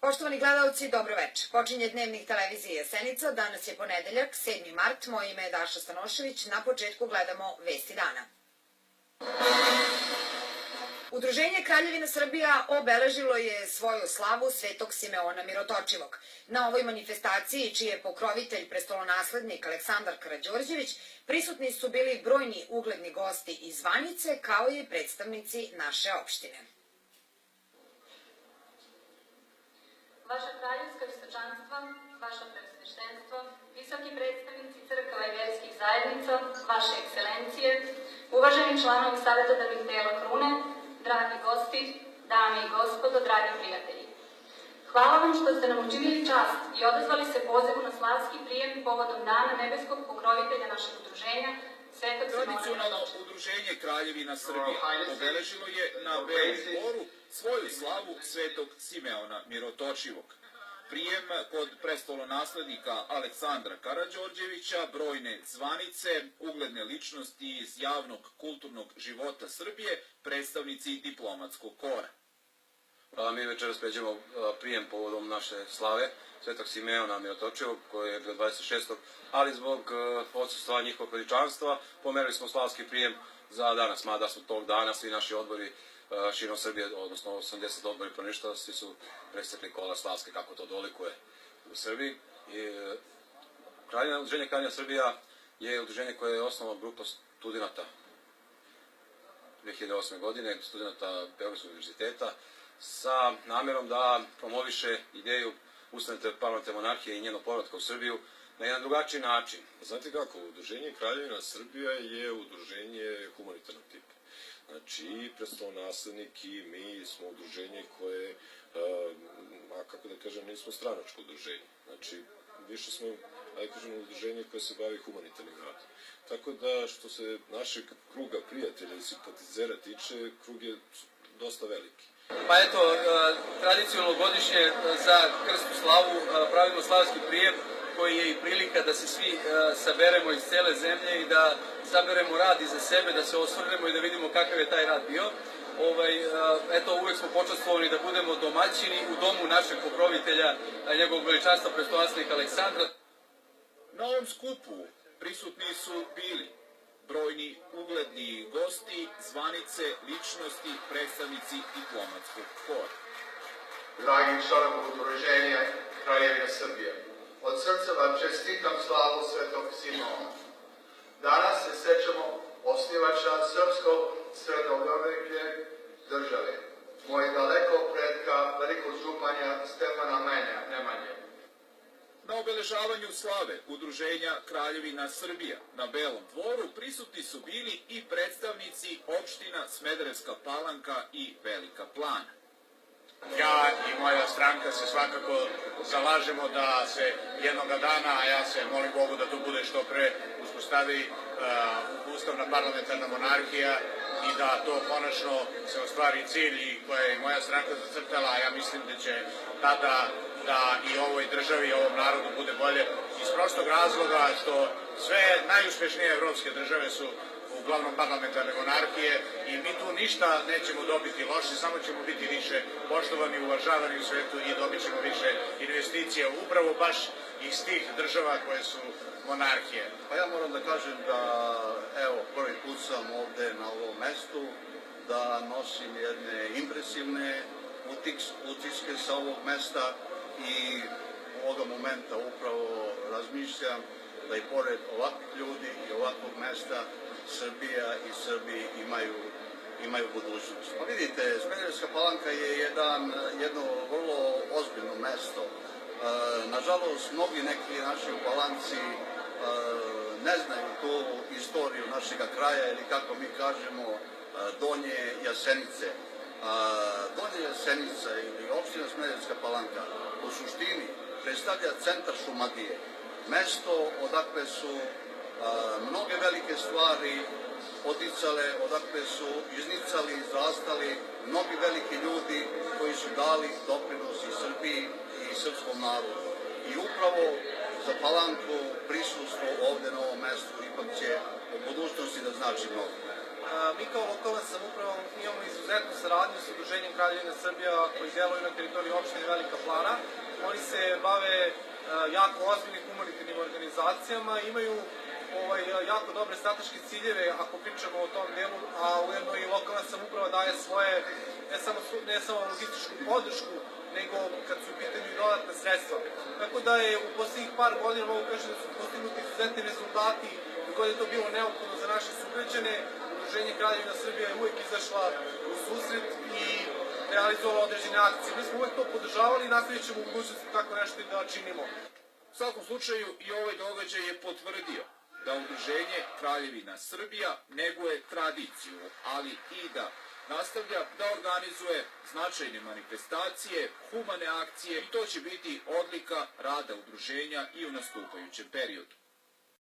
Poštovani gledalci, dobro večer. Počinje Dnevnik televizije Senica. Danas je ponedeljak, 7. mart. Moje ime je Daša Stanošević. Na početku gledamo vesti dana. Udruženje Kraljevina Srbija obeležilo je svoju slavu Svetog Simeona Mirotočivog. Na ovoj manifestaciji, čiji je pokrovitelj prestolonaslednik Aleksandar Karađorđević, prisutni su bili brojni ugledni gosti iz zvanice, kao i predstavnici naše opštine. Vaša kraljevska visočanstva, vaša preosveštenstvo, visoki predstavnici crkava i verskih zajednica, vaše ekscelencije, uvaženi članovi savetodavnih tela krune, dragi gosti, dame i gospodo, dragi prijatelji. Hvala vam što ste nam učinili čast i odazvali se pozivu na slavski prijem povodom Dana nebeskog pokrovitelja našeg udruženja, Svetog Simeona Mirotočivog. Tradicionalno udruženje Kraljevina Srbija obeležilo je na Belom dvoru svoju slavu Svetog Simeona Mirotočivog. Prijem kod prestolonaslednika Aleksandra Karađorđevića, brojne zvanice, ugledne ličnosti iz javnog kulturnog života Srbije, predstavnici diplomatskog kora. Mi večeras pređemo prijem povodom naše slave Svetog Simeona Mirotočivog, koji je bio 26. ali zbog odsustva njihovog veličanstva pomerili smo slavski prijem za danas, mada su tog dana svi naši odbori širom Srbije, odnosno 80 odbori proništava, svi su prestekli kola slavske kako to dolikuje u Srbiji. Udruženje Kraljevina Srbija je udruženje koje je osnovalo grupa studenta 2008. godine, studenta Beogradskog univerziteta, sa namerom da promoviše ideju ustavne parlamentarne monarhije i njeno povratka u Srbiju na jedan drugačiji način. Znate kako, udruženje Kraljevina Srbija je udruženje humanitarnog tipa. Znači, i prestolonaslednik i mi smo udruženje koje, kako da kažem, nismo stranačko udruženje. Znači, više smo, udruženje koje se bavi humanitarnim radom. Tako da, što se našeg kruga prijatelja i simpatizera tiče, krug je dosta veliki. Pa eto, tradicionalno godišnje za krsnu slavu pravimo slavski prijem, koji je i prilika da se svi saberemo iz cele zemlje i da saberemo rad iza sebe, da se osvrnemo i da vidimo kakav je taj rad bio. Eto, uvek smo počastvovani da budemo domaćini u domu našeg pokrovitelja, njegovog veličanstva prestolonaslednika Aleksandra. Na ovom skupu prisutni su bili brojni ugledni gosti, zvanice, ličnosti, predstavnici diplomatskog kora. Dragi članovi udruženja Kraljevina Srbija, od srca vam čestitam slavu Svetog Simeona. Danas se sećamo osnivača srpsko-srednjovekovne države, mojeg dalekog predka, velikog županja Stefana Nemanje. Na obeležavanju slave udruženja Kraljevina Srbija na Belom dvoru prisutni su bili i predstavnici opština Smederevska Palanka i Velika Plana. Ja i moja stranka se svakako zalažemo da se jednoga dana, a ja se molim Bogu da to bude što pre, uspostavi ustavna parlamentarna monarhija i da to konačno se ostvari cilj koje je moja stranka zacrtala, a ja mislim da će tada da i ovoj državi i ovom narodu bude bolje iz prostog razloga što sve najuspešnije evropske države su uglavnom parlamentarne monarhije i mi tu ništa nećemo dobiti loše, samo ćemo biti više poštovani, uvažavani u svetu i dobit ćemo više investicija upravo baš iz tih država koje su monarhije. Pa ja moram da kažem da, evo, prvi put sam ovde na ovom mestu, da nosim jedne impresivne utiske sa ovog mesta i ovoga momenta upravo razmišljam da i pored ovakvih ljudi i ovakvog mesta Srbija i Srbi imaju budućnost. Pa vidite, Smederevska Palanka je jedno vrlo ozbiljno mesto. Nažalost, mnogi neki naši u Palanci ne znaju tu istoriju našega kraja ili kako mi kažemo Donje Jasenice. Donje Jasenica ili opština Smederevska Palanka u suštini predstavlja centar Šumadije. Mesto odakle su mnoge velike stvari poticale, odakle su iznicali, izrastali mnogi veliki ljudi koji su dali doprinos i Srbiji i srpskom narodu. I upravo za Palanku prisustvo ovde na ovom mestu ipak će u budućnosti da znači mnogo. Mi kao lokalna samouprava imamo izuzetnu saradnju s Udruženjem Kraljevina Srbija koji deluju na teritoriji opštine Velika Plana. Oni se bave jako ozbiljnim humanitarnim organizacijama, imaju jako dobre strateške ciljeve ako pričamo o tom delu, a ujedno i lokalna samouprava daje svoje ne samo logističku podršku, nego kad su u pitanju i dodatna sredstva. Tako da je u poslednjih par godina mogu kažem da su postignuti izuzetni rezultati, dok je to bilo neophodno za naše sugrađane. Udruženje Kraljevina Srbija je uvek izašla u susret i realizovala određene akcije. Mi smo uvek to podržavali i nastavit ćemo u budućnosti tako nešto i da činimo. U svakom slučaju i ovaj događaj je potvrdio da Udruženje Kraljevina Srbija neguje tradiciju, ali i da nastavlja da organizuje značajne manifestacije, humane akcije i to će biti odlika rada udruženja i u nastupajućem periodu.